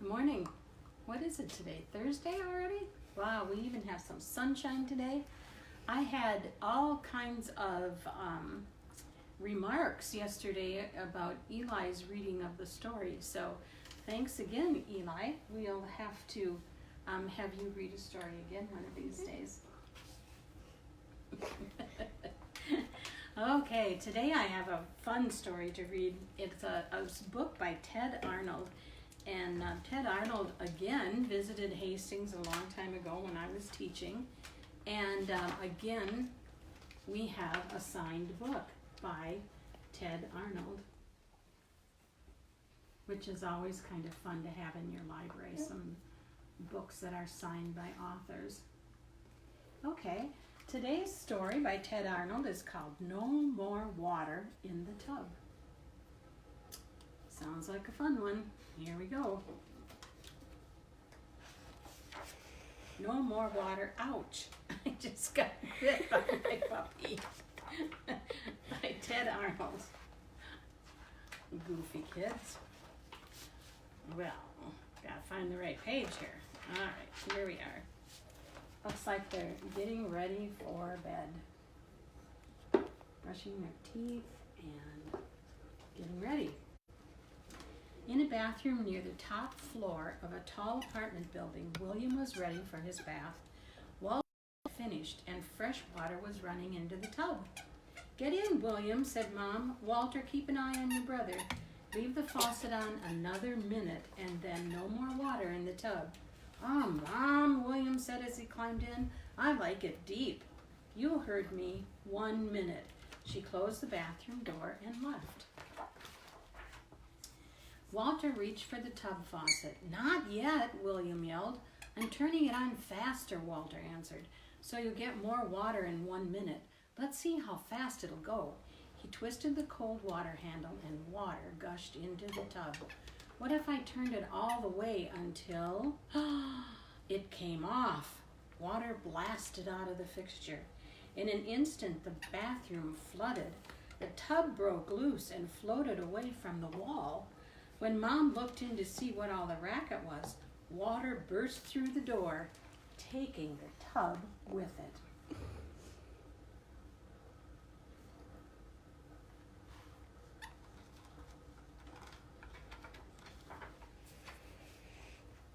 Good morning. What is it today? Thursday already? Wow, we even have some sunshine today. I had all kinds of remarks yesterday about Eli's reading of the story. So thanks again, Eli. We'll have to have you read a story again one of these days. Okay, today I have a fun story to read. It's a book by Ted Arnold. And Ted Arnold, again, visited Hastings a long time ago when I was teaching. And again, we have a signed book by Ted Arnold, which is always kind of fun to have in your library, some books that are signed by authors. Okay, today's story by Ted Arnold is called No More Water in the Tub. Sounds like a fun one. Here we go. No more water. Ouch. I just got bit by my puppy. By Ted Arnold. Goofy kids. Well, gotta find the right page here. Alright, here we are. Looks like they're getting ready for bed. Brushing their teeth and getting ready. In a bathroom near the top floor of a tall apartment building, William was ready for his bath. Walter had finished, and fresh water was running into the tub. "Get in, William," said Mom. "Walter, keep an eye on your brother. Leave the faucet on another minute, and then no more water in the tub." "Oh, Mom," William said as he climbed in. "I like it deep." "You heard me. 1 minute." She closed the bathroom door and left. Walter reached for the tub faucet. "Not yet," William yelled. "I'm turning it on faster," Walter answered, "so you'll get more water in 1 minute. Let's see how fast it'll go." He twisted the cold water handle and water gushed into the tub. "What if I turned it all the way until..." It came off. Water blasted out of the fixture. In an instant, the bathroom flooded. The tub broke loose and floated away from the wall. When Mom looked in to see what all the racket was, water burst through the door, taking the tub with it.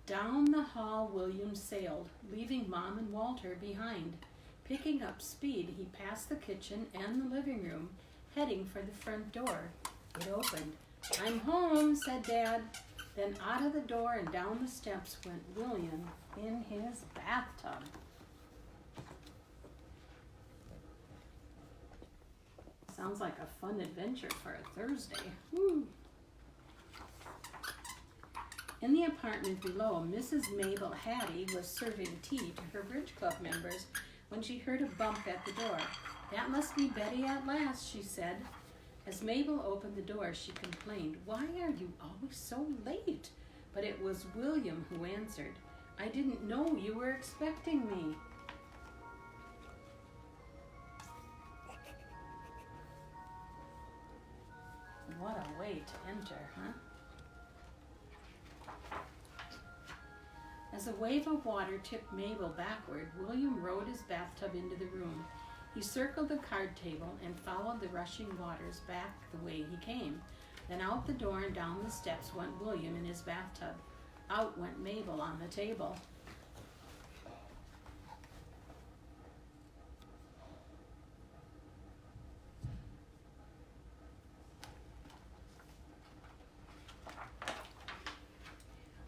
Down the hall William sailed, leaving Mom and Walter behind. Picking up speed, he passed the kitchen and the living room, heading for the front door. It opened. "I'm home," said Dad. Then out of the door and down the steps went William in his bathtub. Sounds like a fun adventure for a Thursday. Woo. In the apartment below, Mrs. Mabel Hattie was serving tea to her bridge club members when she heard a bump at the door. "That must be Betty at last," she said. As Mabel opened the door, she complained, "Why are you always so late?" But it was William who answered, "I didn't know you were expecting me." What a way to enter, huh? As a wave of water tipped Mabel backward, William rowed his bathtub into the room. He circled the card table and followed the rushing waters back the way he came. Then out the door and down the steps went William in his bathtub. Out went Mabel on the table.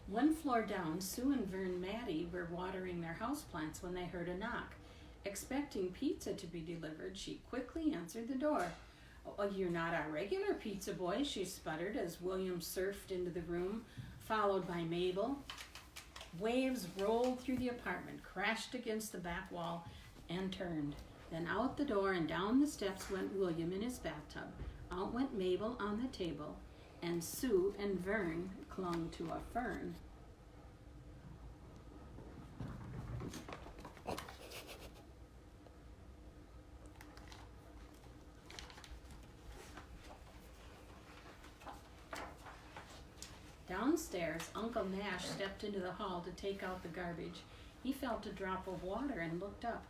One floor down, Sue and Vern Maddie were watering their houseplants when they heard a knock. Expecting pizza to be delivered, she quickly answered the door. "Oh, you're not our regular pizza boy," she sputtered as William surfed into the room, followed by Mabel. Waves rolled through the apartment, crashed against the back wall, and turned. Then out the door and down the steps went William in his bathtub. Out went Mabel on the table, and Sue and Vern clung to a fern. Downstairs, Uncle Nash stepped into the hall to take out the garbage. He felt a drop of water and looked up.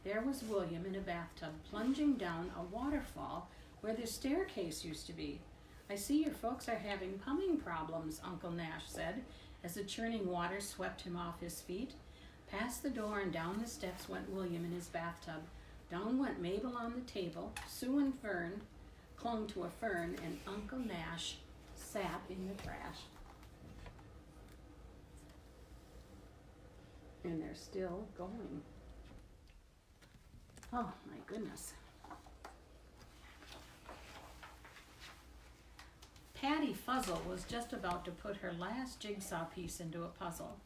There was William in a bathtub, plunging down a waterfall where the staircase used to be. I see your folks are having plumbing problems, Uncle Nash said, as the churning water swept him off his feet. Past the door and down the steps went William in his bathtub. Down went Mabel on the table. Sue and Fern clung to a fern, and Uncle Nash sat in the trash. And they're still going. Oh my goodness. Patty Fuzzle was just about to put her last jigsaw piece into a puzzle.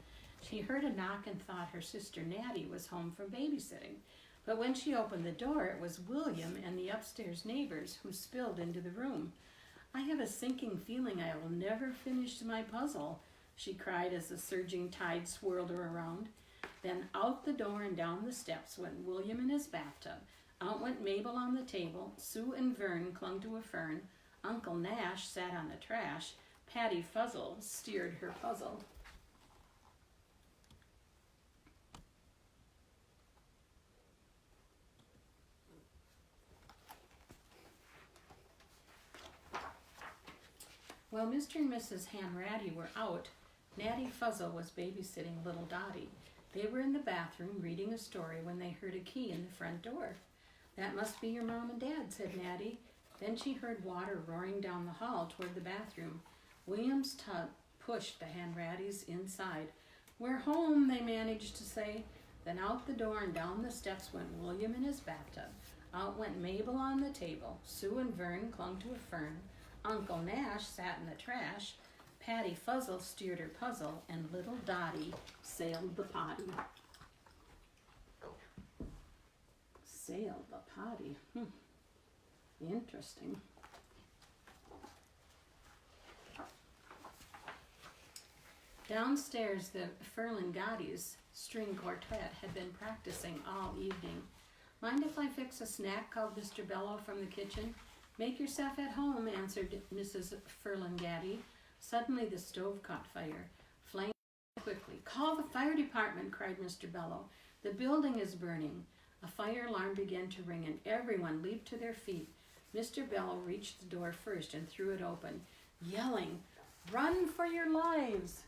She heard a knock and thought her sister Natty was home from babysitting. But when she opened the door, it was William and the upstairs neighbors who spilled into the room. I have a sinking feeling I will never finish my puzzle, she cried as the surging tide swirled her around. Then out the door and down the steps went William in his bathtub. Out went Mabel on the table. Sue and Vern clung to a fern. Uncle Nash sat on the trash. Patty Fuzzle steered her puzzle. While Mr. and Mrs. Hanratty were out, Natty Fuzzle was babysitting little Dottie. They were in the bathroom reading a story when they heard a key in the front door. That must be your mom and dad, said Natty. Then she heard water roaring down the hall toward the bathroom. William's tub pushed the Hanrattys inside. We're home, they managed to say. Then out the door and down the steps went William in his bathtub. Out went Mabel on the table. Sue and Vern clung to a fern. Uncle Nash sat in the trash. Patty Fuzzle steered her puzzle, and little Dottie sailed the potty. Sailed the potty. Interesting. Downstairs, the Ferlingottis string quartet had been practicing all evening. Mind if I fix a snack? Called Mr. Bello from the kitchen. Make yourself at home, answered Mrs. Ferlingatti. Suddenly the stove caught fire. Flamed quickly. Call the fire department, cried Mr. Bello. The building is burning. A fire alarm began to ring, and everyone leaped to their feet. Mr. Bello reached the door first and threw it open, yelling, "Run for your lives!"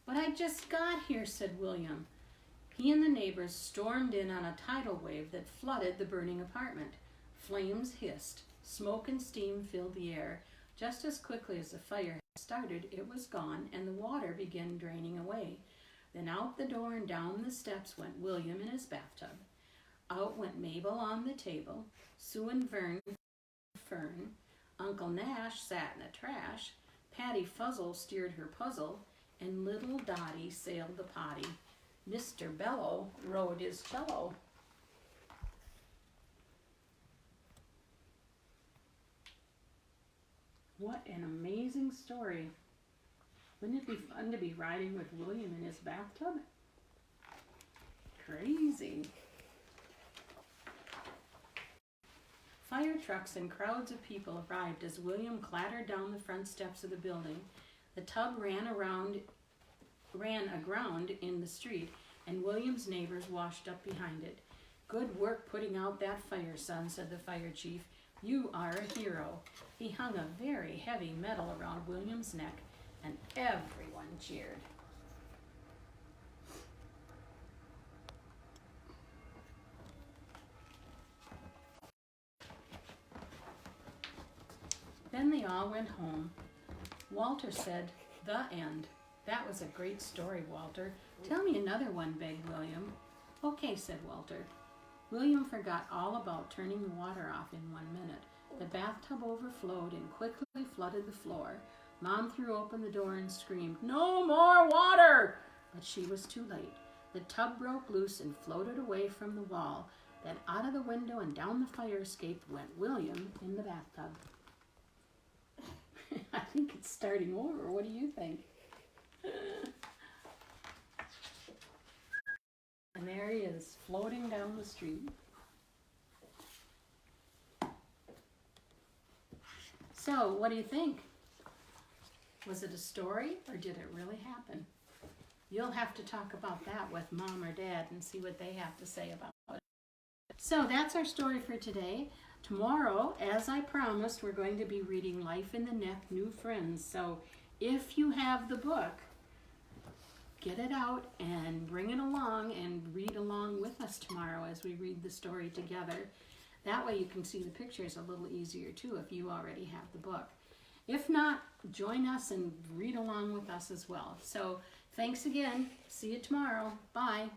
But I just got here, said William. He and the neighbors stormed in on a tidal wave that flooded the burning apartment. Flames hissed. Smoke and steam filled the air. Just as quickly as the fire had started, it was gone, and the water began draining away. Then out the door and down the steps went William in his bathtub. Out went Mabel on the table. Sue and Fern. Uncle Nash sat in the trash. Patty Fuzzle steered her puzzle, and little Dottie sailed the potty. Mr. Bello rode his cello. What an amazing story. Wouldn't it be fun to be riding with William in his bathtub? Crazy. Fire trucks and crowds of people arrived as William clattered down the front steps of the building. The tub ran aground in the street, and William's neighbors washed up behind it. Good work putting out that fire, son, said the fire chief. You are a hero. He hung a very heavy medal around William's neck, and everyone cheered. Then they all went home. Walter said, "The end." That was a great story, Walter. Tell me another one, begged William. Okay, said Walter. William forgot all about turning the water off in 1 minute. The bathtub overflowed and quickly flooded the floor. Mom threw open the door and screamed, "No more water!" But she was too late. The tub broke loose and floated away from the wall. Then out of the window and down the fire escape went William in the bathtub. I think it's starting over. What do you think? is floating down the street. So, what do you think? Was it a story or did it really happen? You'll have to talk about that with Mom or Dad and see what they have to say about it. So that's our story for today. Tomorrow, as I promised, we're going to be reading Life in the Neck, New Friends. So if you have the book, get it out and bring it along and read along with us tomorrow as we read the story together. That way you can see the pictures a little easier too if you already have the book. If not, join us and read along with us as well. So thanks again. See you tomorrow. Bye.